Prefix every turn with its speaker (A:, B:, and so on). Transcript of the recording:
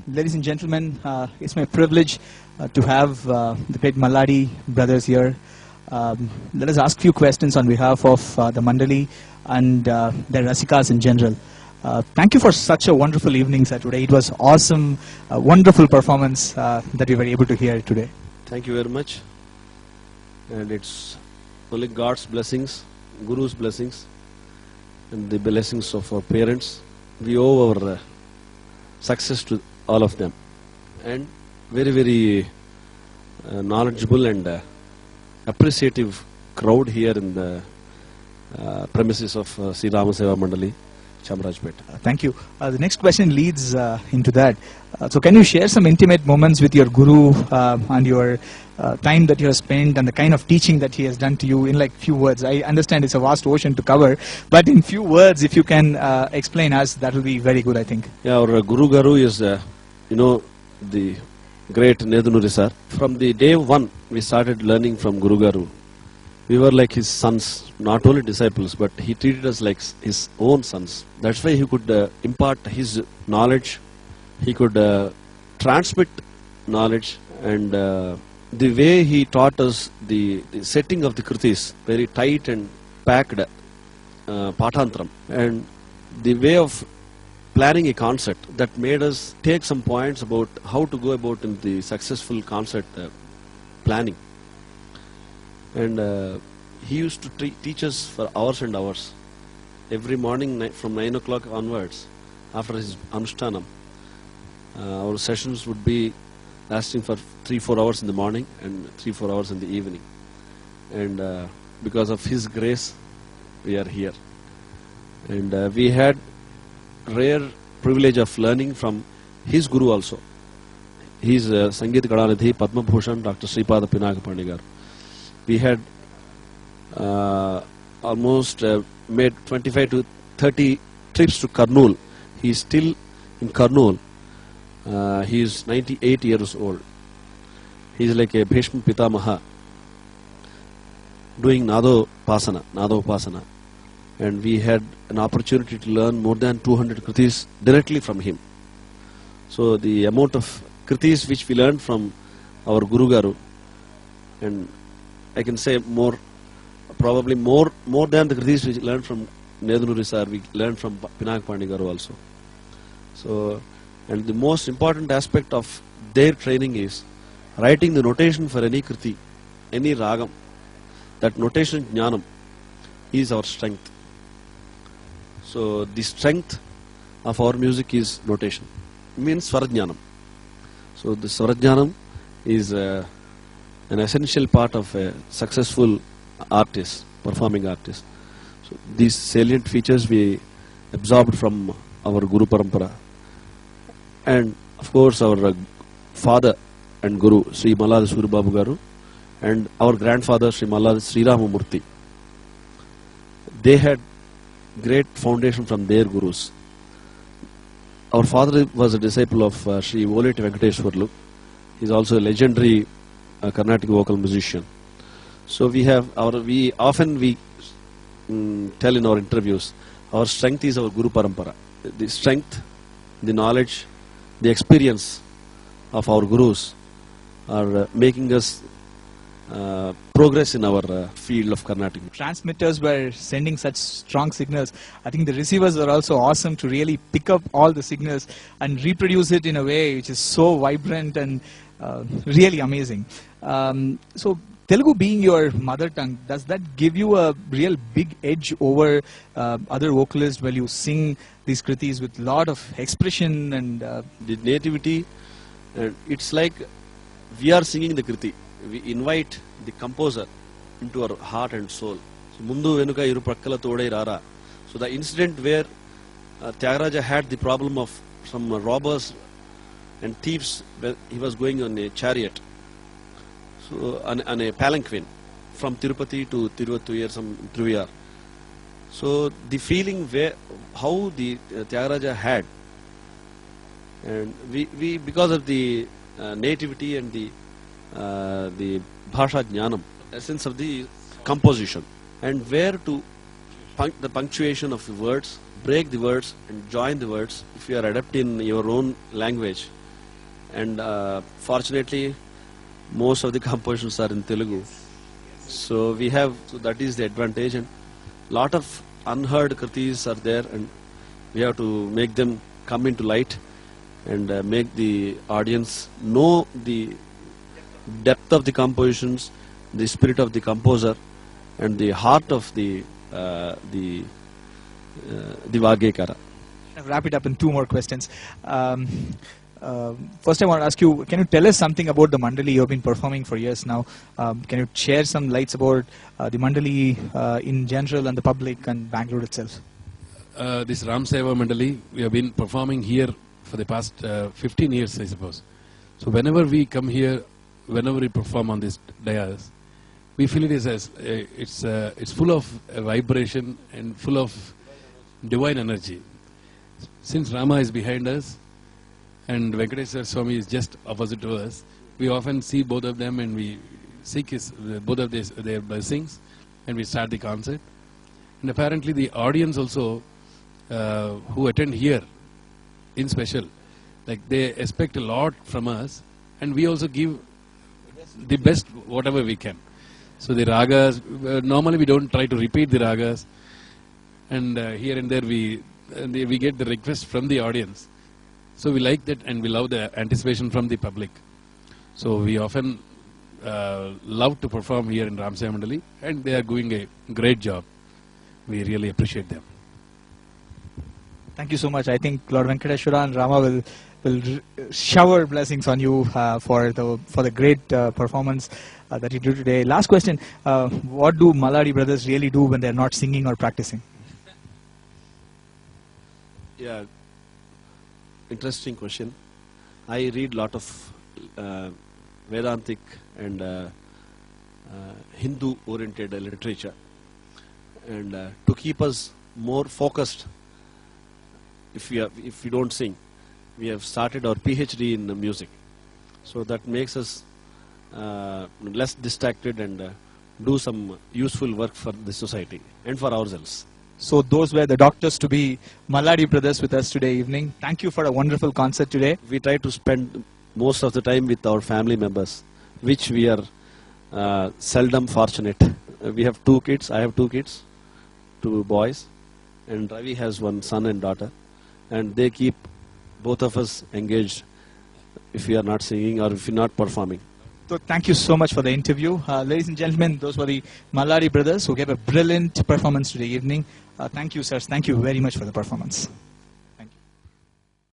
A: Ladies and gentlemen, it's my privilege to have the great Malladi brothers here. Let us ask a few questions on behalf of the Mandali and their Rasikas in general. Thank you for such a wonderful evening, sir, today. It was awesome, wonderful performance that we were able to hear today.
B: Thank you very much. And it's only God's blessings, Guru's blessings, and the blessings of our parents. We owe our success to all of them. And very, very knowledgeable and appreciative crowd here in the premises of Sri Ramaseva Mandali, Chamrajpet.
A: Thank you. The next question leads into that. So can you share some intimate moments with your Guru and your time that you have spent and the kind of teaching that he has done to you in like few words? I understand it's a vast ocean to cover, but in few words, if you can explain us, that will be very good, I think.
B: Yeah, our Guru Garu is, the great Nedunuri sir. From the day one, we started learning from Guru Garu. We were like his sons, not only disciples, but he treated us like his own sons. That's why he could impart his knowledge, he could transmit knowledge, and the way he taught us the setting of the kritis, very tight and packed patantram, and the way of planning a concert that made us take some points about how to go about in the successful concert planning. And he used to teach us for hours and hours. Every morning from 9 o'clock onwards, after his Anushtanam, our sessions would be lasting for 3-4 hours in the morning and 3-4 hours in the evening. And because of his grace, we are here. And we had rare privilege of learning from his Guru also. He is Sangeet Kadanidhi Padma Bhushan Dr. Sripada Pinakapani garu. We had almost made 25 to 30 trips to Kurnool. He is still in Kurnool. He is 98 years old. He is like a Bhishma Pitamaha doing Nado Upasana. And we had an opportunity to learn more than 200 kritis directly from him. So the amount of kritis which we learned from our Guru Garu, and I can say probably more than the kritis we learned from Nedunuri sir, we learned from Pinakapani garu also. So, and the most important aspect of their training is writing the notation for any kriti, any ragam. That notation jnanam is our strength. So the strength of our music is notation, means Swarajnanam. So the Swarajnanam is an essential part of a successful artist, performing artist. So these salient features we absorbed from our Guru Parampara. And of course our father and Guru, Sri Malladi Suri Babu Garu, and our grandfather, Sri Malladi Sri Ramamurthy. They had great foundation from their Gurus. Our father was a disciple of Sri Voleti Venkateshwarlu. He is also a legendary Carnatic vocal musician. So we often tell in our interviews, our strength is our Guru Parampara. The strength, the knowledge, the experience of our Gurus are making us progress in our field of Carnatic.
A: Transmitters were sending such strong signals. I think the receivers were also awesome to really pick up all the signals and reproduce it in a way which is so vibrant and really amazing. So Telugu being your mother tongue, does that give you a real big edge over other vocalists while you sing these kritis with lot of expression and
B: the nativity? It's like we are singing the kriti. We invite the composer into our heart and soul. So Mundu Venuka Iru Prakkala Todai Rara. So the incident where Tyagaraja had the problem of some robbers and thieves, where he was going on a chariot, so on a palanquin from Tirupati to Tiruvattur, some Triviyar. So the feeling how the Tyagaraja had, and we because of the nativity and the bhasha jnanam, essence of the composition, and where to the punctuation of the words break the words and join the words if you are adept in your own language. And fortunately, most of the compositions are in Telugu. So that is the advantage, and lot of unheard kritis are there, and we have to make them come into light and make the audience know the depth of the compositions, the spirit of the composer, and the heart of the Vagekara.
A: Wrap it up in two more questions. First, I want to ask you, can you tell us something about the Mandali? You have been performing for years now. Can you share some lights about the Mandali in general and the public and Bangalore itself?
C: This Ram Seva Mandali, we have been performing here for the past 15 years, I suppose. So whenever we come here, whenever we perform on this dais, we feel it is as it's full of vibration and full of divine energy. Since Rama is behind us and Venkateswara Swami is just opposite to us, we often see both of them and we seek both of their blessings, and we start the concert. And apparently the audience also who attend here in special, like they expect a lot from us, and we also give the best whatever we can. So the ragas, normally we don't try to repeat the ragas, and here and there we get the request from the audience. So we like that, and we love the anticipation from the public. So we often love to perform here in Ram Seva Mandali, and they are doing a great job. We really appreciate them.
A: Thank you so much. I think Lord Venkateshwara and Rama will shower blessings on you for the great performance that you do today. Last question: what do Malladi brothers really do when they are not singing or practicing?
B: Yeah, interesting question. I read lot of Vedantic and Hindu-oriented literature, and to keep us more focused, if we don't sing, we have started our PhD in music, so that makes us less distracted and do some useful work for the society and for ourselves.
A: So those were the doctors to be, Malladi brothers, with us today evening. Thank you for a wonderful concert today.
B: We try to spend most of the time with our family members, which we are seldom fortunate. We have 2 kids. I have 2 kids, 2 boys, and Ravi has 1 son and daughter, and they keep both of us engaged if we are not singing or if we are not performing.
A: So thank you so much for the interview. Ladies and gentlemen, those were the Malladi brothers who gave a brilliant performance today evening. Thank you, sirs. Thank you very much for the performance.